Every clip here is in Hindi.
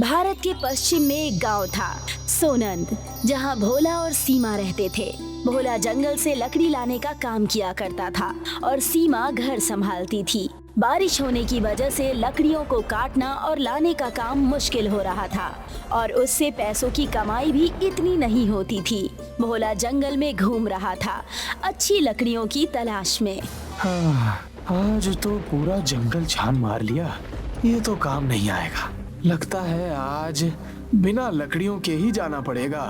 भारत के पश्चिम में एक गांव था, सोनंद, जहां भोला और सीमा रहते थे। भोला जंगल से लकड़ी लाने का काम किया करता था और सीमा घर संभालती थी। बारिश होने की वजह से लकड़ियों को काटना और लाने का काम मुश्किल हो रहा था और उससे पैसों की कमाई भी इतनी नहीं होती थी। भोला जंगल में घूम रहा था, अच्छी लकड़ियों की तलाश में। आज तो पूरा जंगल छान मार लिया, ये तो काम नहीं आएगा। लगता है आज बिना लकड़ियों के ही जाना पड़ेगा।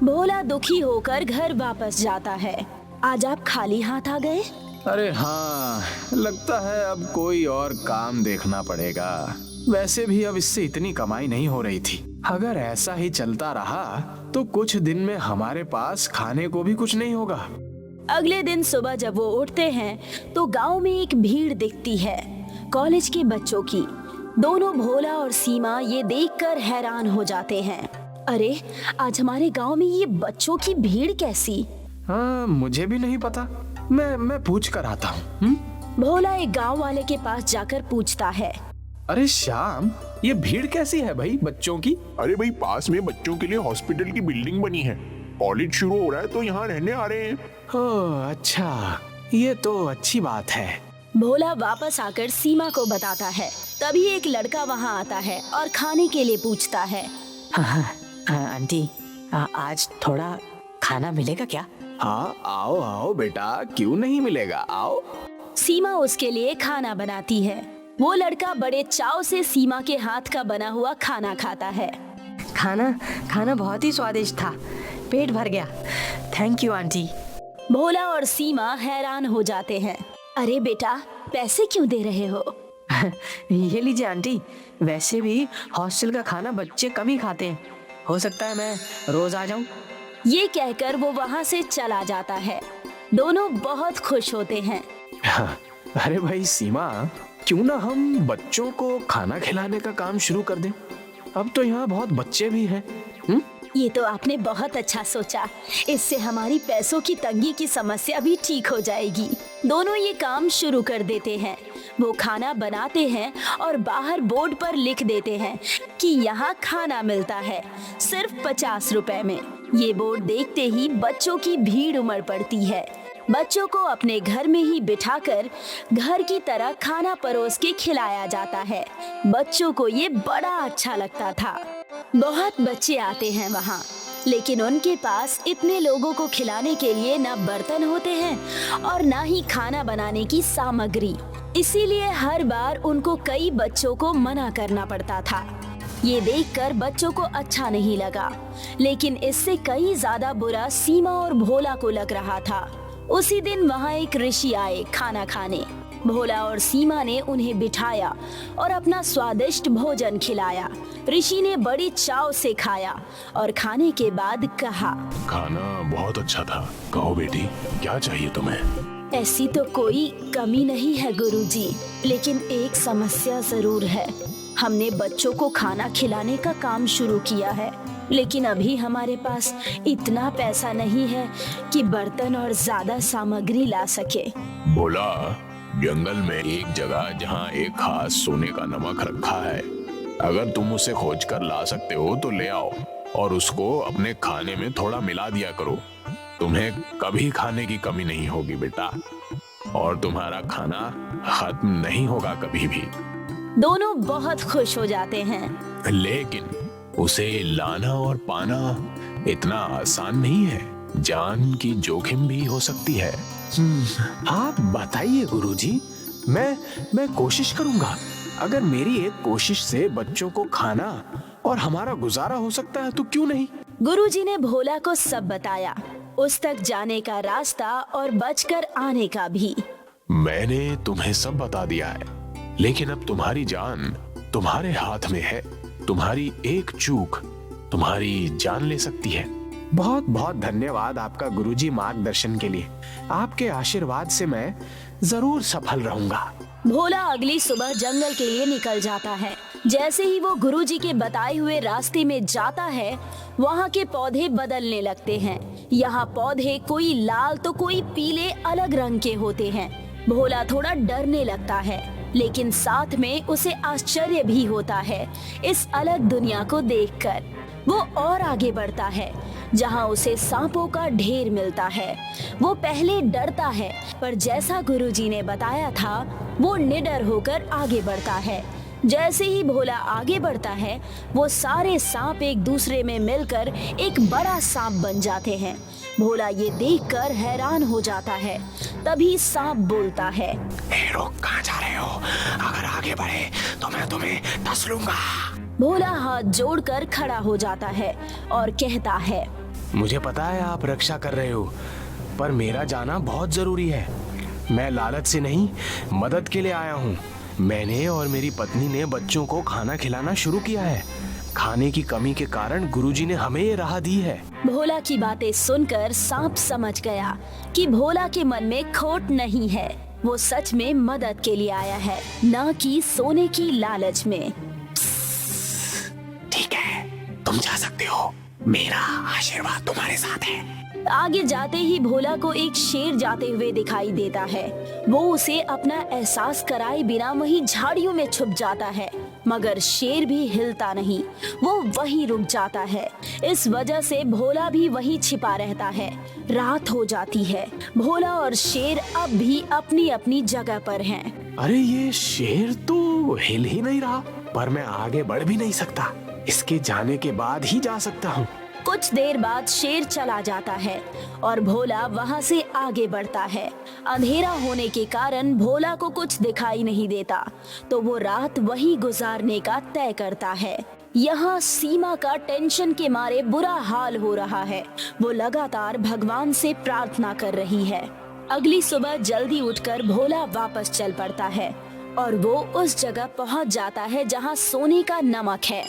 भोला दुखी होकर घर वापस जाता है। आज आप खाली हाथ आ गए? अरे हाँ, लगता है अब कोई और काम देखना पड़ेगा। वैसे भी अब इससे इतनी कमाई नहीं हो रही थी। अगर ऐसा ही चलता रहा तो कुछ दिन में हमारे पास खाने को भी कुछ नहीं होगा। अगले दिन सुबह जब वो उठते हैं तो गांव में एक भीड़ दिखती है, कॉलेज के बच्चों की। दोनों भोला और सीमा ये देखकर हैरान हो जाते हैं। अरे, आज हमारे गांव में ये बच्चों की भीड़ कैसी? हाँ, मुझे भी नहीं पता। मैं पूछ कर आता हूँ। भोला एक गांव वाले के पास जाकर पूछता है। अरे श्याम, ये भीड़ कैसी है भाई बच्चों की? अरे भाई, पास में बच्चों के लिए हॉस्पिटल की बिल्डिंग बनी है। कॉलेज शुरू हो रहा है तो यहाँ रहने आ रहे हैं। ओह अच्छा, ये तो अच्छी बात है। भोला वापस आकर सीमा को बताता है। तभी एक लड़का वहाँ आता है और खाने के लिए पूछता है। आंटी, आज थोड़ा खाना मिलेगा क्या? हाँ, आओ आओ बेटा, क्यों नहीं मिलेगा, आओ। सीमा उसके लिए खाना बनाती है। वो लड़का बड़े चाव से सीमा के हाथ का बना हुआ खाना खाता है। खाना बहुत ही स्वादिष्ट था, पेट भर गया। Thank you aunty. भोला और सीमा हैरान हो जाते हैं। अरे बेटा, पैसे क्यों दे रहे हो? ये लीजिए आंटी, वैसे भी हॉस्टल का खाना बच्चे कम ही खाते हैं। हो सकता है मैं रोज आ जाऊं। ये कहकर वो वहाँ से चला जाता है। दोनों बहुत खुश होते हैं। अरे भाई सीमा, क्यों ना हम बच्चों को खाना खिलाने का काम शुरू कर दें? अब तो यहाँ बहुत बच्चे भी हैं। ये तो आपने बहुत अच्छा सोचा। इससे हमारी पैसों की तंगी की समस्या भी ठीक हो जाएगी। दोनों ये काम शुरू कर देते हैं। वो खाना बनाते हैं और बाहर बोर्ड पर लिख देते हैं कि यहाँ खाना मिलता है सिर्फ 50 रुपए में। ये बोर्ड देखते ही बच्चों की भीड़ उमड़ पड़ती है। बच्चों को अपने घर में ही बिठाकर घर की तरह खाना परोस के खिलाया जाता है। बच्चों को ये बड़ा अच्छा लगता था। बहुत बच्चे आते हैं वहाँ, लेकिन उनके पास इतने लोगों को खिलाने के लिए ना बर्तन होते हैं और ना ही खाना बनाने की सामग्री। इसीलिए हर बार उनको कई बच्चों को मना करना पड़ता था। ये देखकर बच्चों को अच्छा नहीं लगा, लेकिन इससे कई ज्यादा बुरा सीमा और भोला को लग रहा था। उसी दिन वहाँ एक ऋषि आए खाना खाने। भोला और सीमा ने उन्हें बिठाया और अपना स्वादिष्ट भोजन खिलाया। ऋषि ने बड़ी चाव से खाया और खाने के बाद कहा, खाना बहुत अच्छा था। कहो बेटी, क्या चाहिए तुम्हें? ऐसी तो कोई कमी नहीं है गुरुजी, लेकिन एक समस्या जरूर है। हमने बच्चों को खाना खिलाने का काम शुरू किया है, लेकिन अभी हमारे पास इतना पैसा नहीं है कि बर्तन और ज्यादा सामग्री ला सके। बोला, जंगल में एक जगह जहाँ एक खास सोने का नमक रखा है, अगर तुम उसे खोज कर ला सकते हो तो ले आओ और उसको अपने खाने में थोड़ा मिला दिया करो। तुम्हें कभी खाने की कमी नहीं होगी बेटा, और तुम्हारा खाना खत्म नहीं होगा कभी भी। दोनों बहुत खुश हो जाते हैं। लेकिन उसे लाना और पाना इतना आसान नहीं है, जान की जोखिम भी हो सकती है। आप बताइए गुरुजी, मैं कोशिश करूंगा। अगर मेरी एक कोशिश से बच्चों को खाना और हमारा गुजारा हो सकता है तो क्यों नहीं? गुरुजी ने भोला को सब बताया, उस तक जाने का रास्ता और बचकर आने का भी। मैंने तुम्हें सब बता दिया है, लेकिन अब तुम्हारी जान तुम्हारे हाथ में है। तुम्हारी एक चूक तुम्हारी जान ले सकती है। बहुत बहुत धन्यवाद आपका गुरुजी मार्गदर्शन के लिए। आपके आशीर्वाद से मैं जरूर सफल रहूंगा। भोला अगली सुबह जंगल के लिए निकल जाता है। जैसे ही वो गुरुजी के बताए हुए रास्ते में जाता है, वहाँ के पौधे बदलने लगते हैं। यहाँ पौधे कोई लाल तो कोई पीले अलग रंग के होते हैं। भोला थोड़ा डरने लगता है। लेकिन साथ में उसे आश्चर्य भी होता है इस अलग दुनिया को देखकर। वो और आगे बढ़ता है जहाँ उसे सांपों का ढेर मिलता है। वो पहले डरता है, पर जैसा गुरुजी ने बताया था वो निडर होकर आगे बढ़ता है। जैसे ही भोला आगे बढ़ता है वो सारे सांप एक दूसरे में मिलकर एक बड़ा सांप बन जाते हैं। भोला ये देखकर हैरान हो जाता है। तभी सांप बोलता है, रुक, कहाँ जा रहे हो? अगर आगे बढ़े तो मैं तुम्हें डस लूंगा। भोला हाथ जोड़कर खड़ा हो जाता है और कहता है, मुझे पता है आप रक्षा कर रहे हो, पर मेरा जाना बहुत जरूरी है। मैं लालच से नहीं, मदद के लिए आया हूँ। मैंने और मेरी पत्नी ने बच्चों को खाना खिलाना शुरू किया है। खाने की कमी के कारण गुरुजी ने हमें ये राह दी है। भोला की बातें सुनकर सांप समझ गया कि भोला के मन में खोट नहीं है। वो सच में मदद के लिए आया है, न कि सोने की लालच में। ठीक है, तुम जा सकते हो। मेरा आशीर्वाद तुम्हारे साथ है। आगे जाते ही भोला को एक शेर जाते हुए दिखाई देता है। वो उसे अपना एहसास कराए बिना वहीं झाड़ियों में छुप जाता है, मगर शेर भी हिलता नहीं, वो वहीं रुक जाता है। इस वजह से भोला भी वहीं छिपा रहता है। रात हो जाती है। भोला और शेर अब भी अपनी अपनी जगह पर हैं। अरे ये शेर तो हिल ही नहीं रहा, पर मैं आगे बढ़ भी नहीं सकता। इसके जाने के बाद ही जा सकता हूँ। कुछ देर बाद शेर चला जाता है और भोला वहाँ से आगे बढ़ता है। अंधेरा होने के कारण भोला को कुछ दिखाई नहीं देता, तो वो रात वहीं गुजारने का तय करता है। यहाँ सीमा का टेंशन के मारे बुरा हाल हो रहा है। वो लगातार भगवान से प्रार्थना कर रही है। अगली सुबह जल्दी उठकर भोला वापस चल पड़ता है और वो उस जगह पहुँच जाता है जहाँ सोने का नमक है।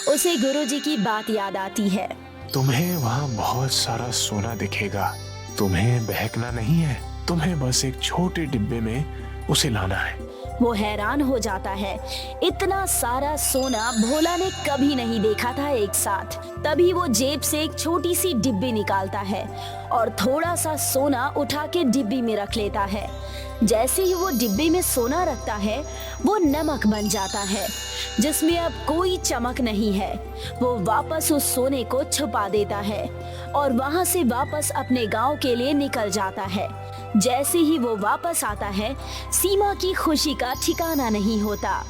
उसे गुरुजी की बात याद आती है। तुम्हें वहाँ बहुत सारा सोना दिखेगा। तुम्हें बहकना नहीं है, तुम्हें बस एक छोटे डिब्बे में उसे लाना है। वो हैरान हो जाता है। इतना सारा सोना भोला ने कभी नहीं देखा था एक साथ। तभी वो जेब से एक छोटी सी डिब्बी निकालता है और थोड़ा सा सोना उठा के डिब्बी में रख लेता है। जैसे ही वो डिब्बे में सोना रखता है वो नमक बन जाता है, जिसमें अब कोई चमक नहीं है। वो वापस उस सोने को छुपा देता है और वहां से वापस अपने गांव के लिए निकल जाता है। जैसे ही वो वापस आता है, सीमा की खुशी का ठिकाना नहीं होता।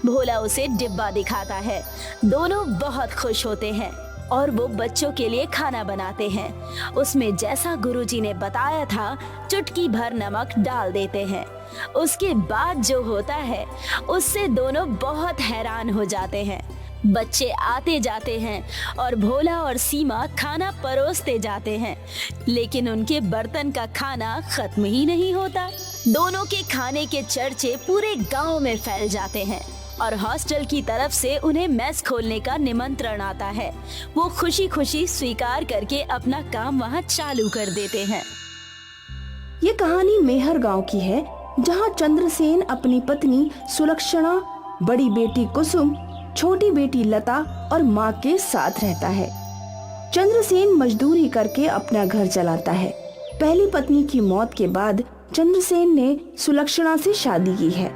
भोला उसे डिब्बा दिखाता है। दोनों बहुत खुश होते हैं और वो बच्चों के लिए खाना बनाते हैं। उसमें जैसा गुरुजी ने बताया था, चुटकी भर नमक डाल देते हैं। उसके बाद जो होता है उससे दोनों बहुत हैरान हो जाते हैं। बच्चे आते जाते हैं और भोला और सीमा खाना परोसते जाते हैं, लेकिन उनके बर्तन का खाना खत्म ही नहीं होता। दोनों के खाने के चर्चे पूरे गांव में फैल जाते हैं और हॉस्टल की तरफ से उन्हें मेस खोलने का निमंत्रण आता है। वो खुशी खुशी स्वीकार करके अपना काम वहाँ चालू कर देते हैं। ये कहानी मेहर गांव की है, जहां चंद्रसेन अपनी पत्नी सुलक्षणा, बड़ी बेटी कुसुम, छोटी बेटी लता और माँ के साथ रहता है। चंद्रसेन मजदूरी करके अपना घर चलाता है। पहली पत्नी की मौत के बाद चंद्रसेन ने सुलक्षणा से शादी की है।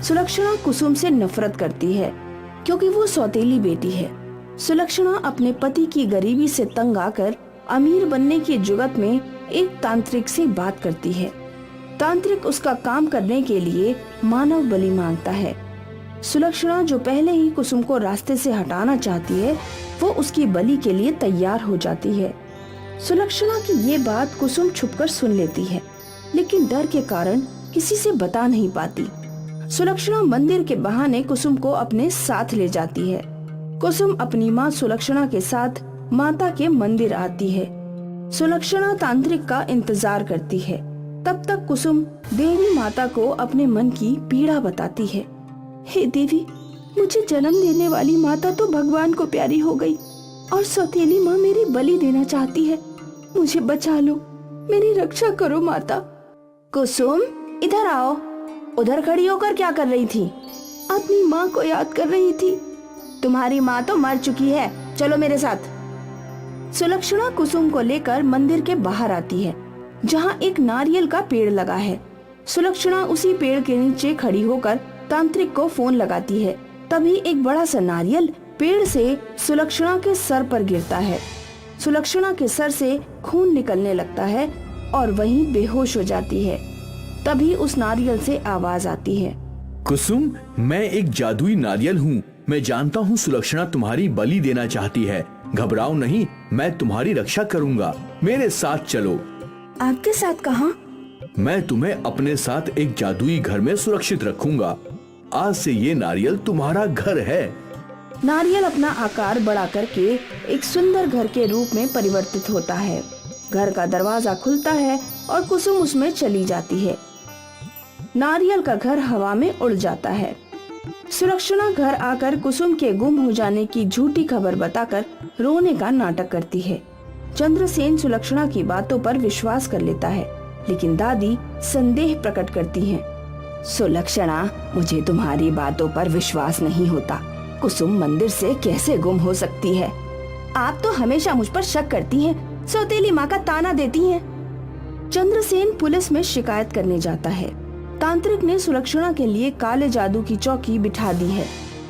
सुलक्षणा कुसुम से नफरत करती है क्योंकि वो सौतेली बेटी है। सुलक्षणा अपने पति की गरीबी से तंग आकर अमीर बनने की जुगत में एक तांत्रिक से बात करती है। तांत्रिक उसका काम करने के लिए मानव बलि मांगता है। सुलक्षणा, जो पहले ही कुसुम को रास्ते से हटाना चाहती है, वो उसकी बलि के लिए तैयार हो जाती है। सुलक्षणा की ये बात कुसुम छुपकर सुन लेती है, लेकिन डर के कारण किसी से बता नहीं पाती। सुलक्षणा मंदिर के बहाने कुसुम को अपने साथ ले जाती है। कुसुम अपनी माँ सुलक्षणा के साथ माता के मंदिर आती है। सुलक्षणा तांत्रिक का इंतजार करती है। तब तक कुसुम देवी माता को अपने मन की पीड़ा बताती है। हे देवी, मुझे जन्म देने वाली माता तो भगवान को प्यारी हो गई और सौतेली माँ मेरी बलि देना चाहती है। मुझे बचा लो, मेरी रक्षा करो माता। कुसुम, इधर आओ। उधर खड़ी होकर क्या कर रही थी? अपनी माँ को याद कर रही थी। तुम्हारी माँ तो मर चुकी है, चलो मेरे साथ। सुलक्षणा कुसुम को लेकर मंदिर के बाहर आती है, जहाँ एक नारियल का पेड़ लगा है। सुलक्षणा उसी पेड़ के नीचे खड़ी होकर तांत्रिक को फोन लगाती है। तभी एक बड़ा सा नारियल पेड़ से सुलक्षणा के सर पर गिरता है। सुलक्षणा के सर से खून निकलने लगता है और वहीं बेहोश हो जाती है। तभी उस नारियल से आवाज आती है, कुसुम, मैं एक जादुई नारियल हूँ। मैं जानता हूँ सुलक्षणा तुम्हारी बलि देना चाहती है। घबराओ नहीं, मैं तुम्हारी रक्षा करूँगा। मेरे साथ चलो। आपके साथ कहाँ? मैं तुम्हें अपने साथ एक जादुई घर में सुरक्षित रखूंगा। आज से ये नारियल तुम्हारा घर है। नारियल अपना आकार बड़ा करके एक सुंदर घर के रूप में परिवर्तित होता है। घर का दरवाजा खुलता है और कुसुम उसमें चली जाती है। नारियल का घर हवा में उड़ जाता है। सुलक्षणा घर आकर कुसुम के गुम हो जाने की झूठी खबर बताकर रोने का नाटक करती है। चंद्रसेन सुलक्षणा की बातों पर विश्वास कर लेता है, लेकिन दादी संदेह प्रकट करती हैं। सुलक्षणा, मुझे तुम्हारी बातों पर विश्वास नहीं होता। कुसुम मंदिर से कैसे गुम हो सकती है? आप तो हमेशा मुझ पर शक करती हैं, सौतेली माँ का ताना देती हैं। चंद्रसेन पुलिस में शिकायत करने जाता है। तांत्रिक ने सुलक्षणा के लिए काले जादू की चौकी बिठा दी है।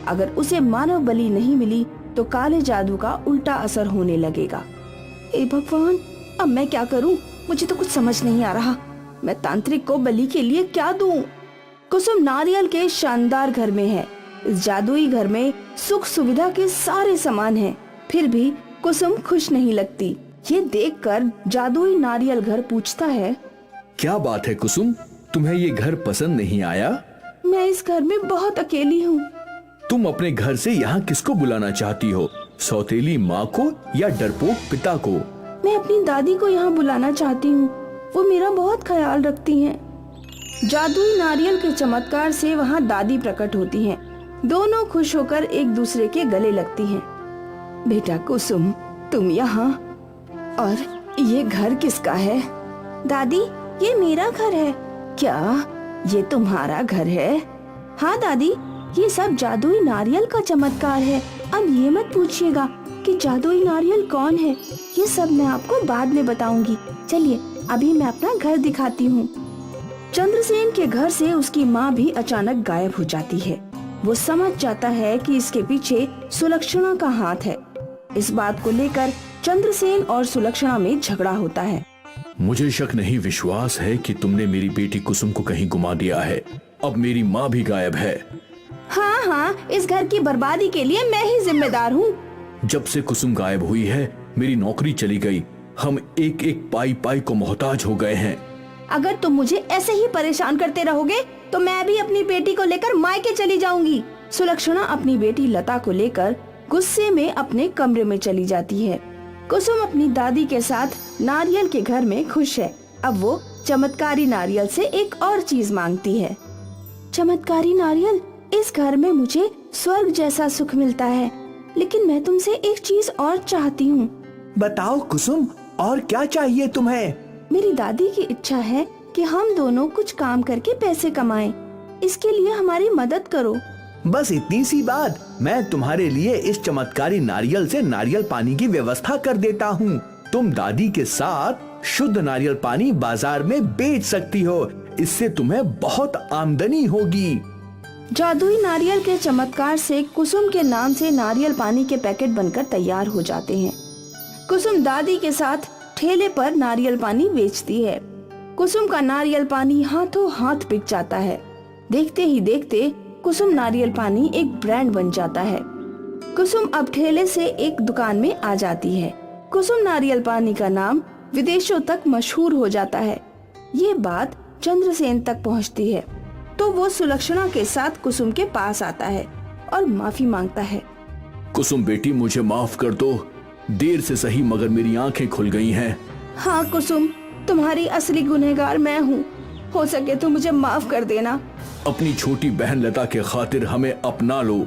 अगर उसे मानव बलि नहीं मिली तो काले जादू का उल्टा असर होने लगेगा। हे भगवान, अब मैं क्या करूं? मुझे तो कुछ समझ नहीं आ रहा। मैं तांत्रिक को बलि के लिए क्या दूं? कुसुम नारियल के शानदार घर में है। इस जादुई घर में सुख सुविधा के सारे सामान हैं। फिर भी कुसुम खुश नहीं लगती। ये देखकर जादुई नारियल घर पूछता है, क्या बात है कुसुम, तुम्हें ये घर पसंद नहीं आया? मैं इस घर में बहुत अकेली हूँ। तुम अपने घर से यहाँ किसको बुलाना चाहती हो? सौतेली माँ को या डरपोक पिता को? मैं अपनी दादी को यहाँ बुलाना चाहती हूँ। वो मेरा बहुत ख्याल रखती हैं। जादुई नारियल के चमत्कार से वहाँ दादी प्रकट होती हैं। दोनों खुश होकर एक दूसरे के गले लगती हैं। बेटा कुसुम, तुम यहाँ, और ये घर किसका है? दादी, ये मेरा घर है। क्या ये तुम्हारा घर है? हाँ दादी, ये सब जादुई नारियल का चमत्कार है। अब ये मत पूछिएगा कि जादुई नारियल कौन है। ये सब मैं आपको बाद में बताऊंगी। चलिए, अभी मैं अपना घर दिखाती हूँ। चंद्रसेन के घर से उसकी माँ भी अचानक गायब हो जाती है। वो समझ जाता है कि इसके पीछे सुलक्षणा का हाथ है। इस बात को लेकर चंद्रसेन और सुलक्षणा में झगड़ा होता है। मुझे शक नहीं, विश्वास है कि तुमने मेरी बेटी कुसुम को कहीं गुमा दिया है। अब मेरी माँ भी गायब है। हाँ हाँ, इस घर की बर्बादी के लिए मैं ही जिम्मेदार हूँ। जब से कुसुम गायब हुई है, मेरी नौकरी चली गई। हम एक एक पाई पाई को मोहताज हो गए हैं। अगर तुम मुझे ऐसे ही परेशान करते रहोगे तो मैं भी अपनी बेटी को लेकर मायके चली जाऊंगी। सुलक्षणा अपनी बेटी लता को लेकर गुस्से में अपने कमरे में चली जाती है। कुसुम अपनी दादी के साथ नारियल के घर में खुश है। अब वो चमत्कारी नारियल से एक और चीज मांगती है। चमत्कारी नारियल, इस घर में मुझे स्वर्ग जैसा सुख मिलता है, लेकिन मैं तुमसे एक चीज और चाहती हूँ। बताओ कुसुम, और क्या चाहिए तुम्हें? मेरी दादी की इच्छा है कि हम दोनों कुछ काम करके पैसे कमाएं। इसके लिए हमारी मदद करो। बस इतनी सी बात। मैं तुम्हारे लिए इस चमत्कारी नारियल से नारियल पानी की व्यवस्था कर देता हूँ। तुम दादी के साथ शुद्ध नारियल पानी बाजार में बेच सकती हो। इससे तुम्हें बहुत आमदनी होगी। जादुई नारियल के चमत्कार से कुसुम के नाम से नारियल पानी के पैकेट बनकर तैयार हो जाते हैं। कुसुम दादी के साथ ठेले पर नारियल पानी बेचती है। कुसुम का नारियल पानी हाथों हाथ बिक जाता है। देखते ही देखते कुसुम नारियल पानी एक ब्रांड बन जाता है। कुसुम अब ठेले से एक दुकान में आ जाती है। कुसुम नारियल पानी का नाम विदेशों तक मशहूर हो जाता है। ये बात चंद्रसेन तक पहुंचती है, तो वो सुलक्षणा के साथ कुसुम के पास आता है और माफी मांगता है। कुसुम बेटी, मुझे माफ कर दो। देर से सही मगर मेरी आंखें खुल गई हैं। हाँ कुसुम, तुम्हारी असली गुनहगार मैं हूँ। हो सके तो मुझे माफ कर देना। अपनी छोटी बहन लता के खातिर हमें अपना लो।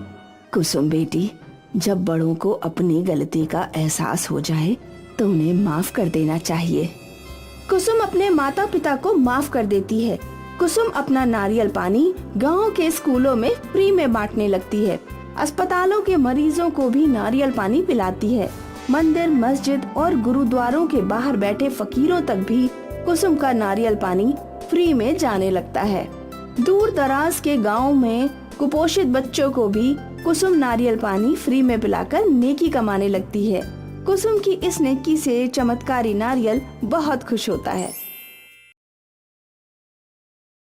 कुसुम बेटी, जब बड़ों को अपनी गलती का एहसास हो जाए तो उन्हें माफ कर देना चाहिए। कुसुम अपने माता पिता को माफ कर देती है। कुसुम अपना नारियल पानी गांव के स्कूलों में फ्री में बांटने लगती है। अस्पतालों के मरीजों को भी नारियल पानी पिलाती है। मंदिर, मस्जिद और गुरुद्वारों के बाहर बैठे फकीरों तक भी कुसुम का नारियल पानी फ्री में जाने लगता है। दूर दराज के गाँव में कुपोषित बच्चों को भी कुसुम नारियल पानी फ्री में पिलाकर नेकी कमाने लगती है। कुसुम की इस नेकी से चमत्कारी नारियल बहुत खुश होता है।